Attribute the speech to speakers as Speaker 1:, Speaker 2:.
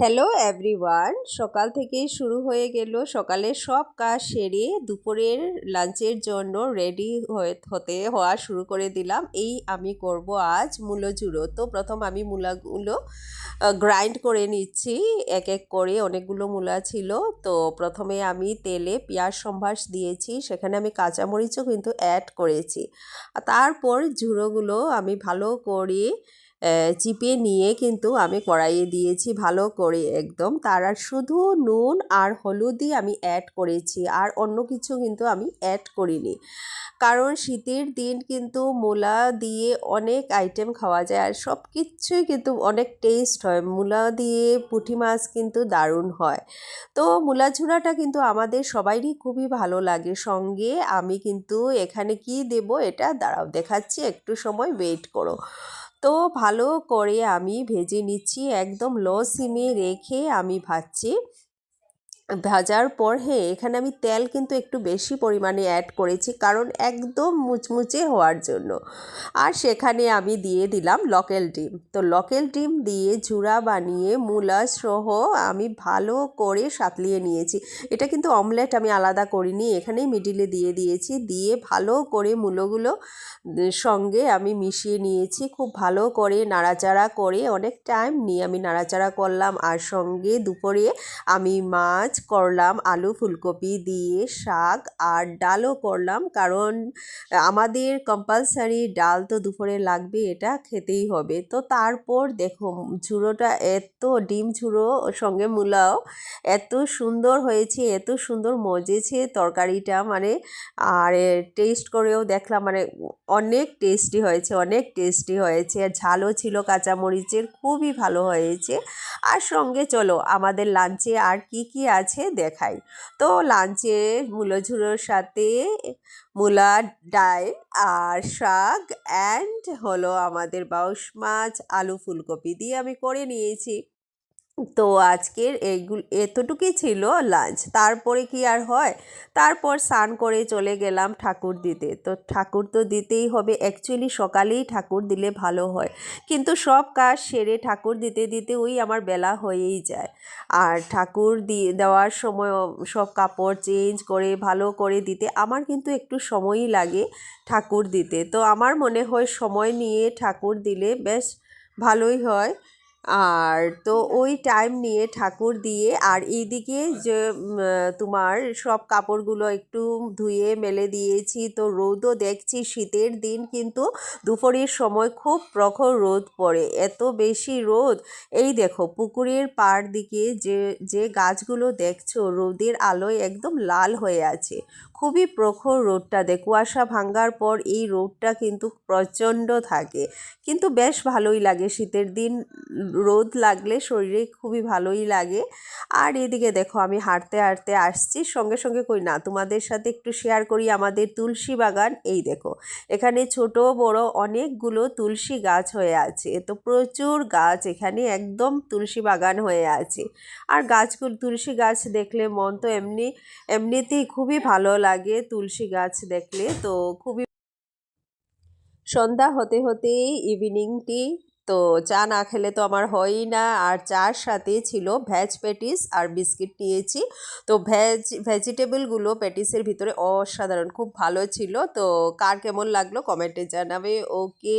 Speaker 1: Hello everyone, সকাল থেকেই শুরু হয়ে গেল। সকালের সব কাজ সেরে দুপুরের লাঞ্চের জন্য রেডি হওয়া শুরু করে দিলাম। আমি করব আজ মূলো ঝুড়ো। তো প্রথম আমি মূলাগুলো গ্রাইন্ড করে নিচ্ছি এক এক করে। অনেকগুলো মূলা ছিল। তো প্রথমে আমি তেলে পেঁয়াজ সম্ভাস দিয়েছি, সেখানে আমি কাঁচামরিচও কিন্তু অ্যাড করেছি। তারপর ঝুড়োগুলো আমি ভালো করে চিপে নিয়ে কিন্তু আমি কড়াইয়ে দিয়েছি ভালো করে একদম। তার আর শুধু নুন আর হলুদই আমি অ্যাড করেছি, আর অন্য কিছু কিন্তু আমি অ্যাড করিনি। কারণ শীতের দিন কিন্তু মূলা দিয়ে অনেক আইটেম খাওয়া যায়, আর সব কিছুই কিন্তু অনেক টেস্ট হয়। মূলা দিয়ে পুঁটি মাছ কিন্তু দারুণ হয়। তো মূলা ঝুরাটা কিন্তু আমাদের সবাইরই খুবই ভালো লাগে। সঙ্গে আমি কিন্তু এখানে কি দেব, এটা দাঁড়াও দেখাচ্ছি, একটু সময় ওয়েট করো। তো ভালো করে আমি ভেজে নিচ্ছি, একদম লো সিমে রেখে আমি ভাজছি। ভাজার পর এখানে আমি তেল কিন্তু একটু বেশি পরিমাণে অ্যাড করেছি, কারণ একদম মুচমুচে হওয়ার জন্য। আর সেখানে আমি দিয়ে দিলাম লকেল ডিম। তো লকেল ডিম দিয়ে ঝুরা বানিয়ে মূলা সহ আমি ভালো করে সাঁতলিয়ে নিয়েছি। এটা কিন্তু অমলেট আমি আলাদা করিনি, এখানেই মিডিলে দিয়ে দিয়েছি। দিয়ে ভালো করে মূলোগুলো সঙ্গে আমি মিশিয়ে নিয়েছি। খুব ভালো করে নাড়াচাড়া করে অনেক টাইম নিয়ে আমি নাড়াচাড়া করলাম। আর সঙ্গে দুপুরে আমি মাছ করলাম, আলু ফুলকপি দিয়ে শাক, আর ডালও করলাম, কারণ আমাদের কম্পালসারি ডাল তো দুপুরে লাগবে, এটা খেতেই হবে। তো তারপর দেখো ঝুড়োটা এত ডিম ঝুড়ো সঙ্গে মূলাও এত সুন্দর হয়েছে, এত সুন্দর মজেছে তরকারিটা, মানে আর টেস্ট করেও দেখলাম, মানে অনেক টেস্টি হয়েছে, অনেক টেস্টি হয়েছে। আর ঝালও ছিল কাঁচামরিচের, খুবই ভালো হয়েছে। আর সঙ্গে চলো আমাদের লাঞ্চে আর কি কি আছে দেখাই। তো লাঞ্চে মূলো ঝুড়োর সাথে মূলা ডাল আর শাক অ্যান্ড হলো আমাদের বাউশ মাছ, আলু ফুলকপি দিয়ে আমি করে নিয়েছি। তো আজকের এতটুকুই ছিল লাঞ্চ। তারপরে কি আর হয়, তারপর স্নান করে চলে গেলাম ঠাকুর দিতে। তো ঠাকুর তো দিতেই হবে, অ্যাকচুয়ালি সকালেই ঠাকুর দিলে ভালো হয়, কিন্তু সব কাজ সেরে ঠাকুর দিতে দিতে আমার বেলা হয়েই যায়। আর ঠাকুর দেওয়ার সময় সব কাপড় চেঞ্জ করে ভালো করে দিতে আমার কিন্তু একটু সময়ই লাগে ঠাকুর দিতে। তো আমার মনে হয় সময় নিয়ে ঠাকুর দিলে বেশ ভালোই হয়। আর তো ওই টাইম নিয়ে ঠাকুর দিয়ে, আর এইদিকে যে তোমার সব কাপড়গুলো একটু ধুয়ে মেলে দিয়েছি। তো রোদও দেখছি, শীতের দিন কিন্তু দুপুরের সময় খুব প্রখর রোদ পড়ে, এত বেশি রোদ। এই দেখো পুকুরের পাড় দিকে যে যে গাছগুলো দেখছো রোদের আলোয় একদম লাল হয়ে আছে। খুবই প্রখর রোদটা, কুয়াশা ভাঙার পর এই রোদটা কিন্তু প্রচণ্ড থাকে, কিন্তু বেশ ভালোই লাগে। শীতের দিন রোদ লাগলে শরীরে খুবই ভালোই লাগে। আর এদিকে দেখো আমি হাঁটতে হাঁটতে আসছি, সঙ্গে সঙ্গে কই না তোমাদের সাথে একটু শেয়ার করি আমাদের তুলসী বাগান। এই দেখো এখানে ছোট বড় অনেকগুলো তুলসী গাছ হয়ে আছে। তো প্রচুর গাছ এখানে, একদম তুলসী বাগান হয়ে আছে। আর গাছগুলো, তুলসী গাছ দেখলে মন তো এমনিতেই খুবই ভালো লাগে তুলসী গাছ দেখলে। তো খুবই সন্ধ্যা হতে হতেই ইভিনিং টি। তো চা না খেলে তো আমার হয়ই না। আর চার সাথে ছিল ভেজ প্যাটিস আর বিস্কিট নিয়েছি। তো ভেজিটেবলগুলো প্যাটিসের ভিতরে অসাধারণ, খুব ভালো ছিল। তো কার কেমন লাগলো কমেন্টে জানাবে। ওকে।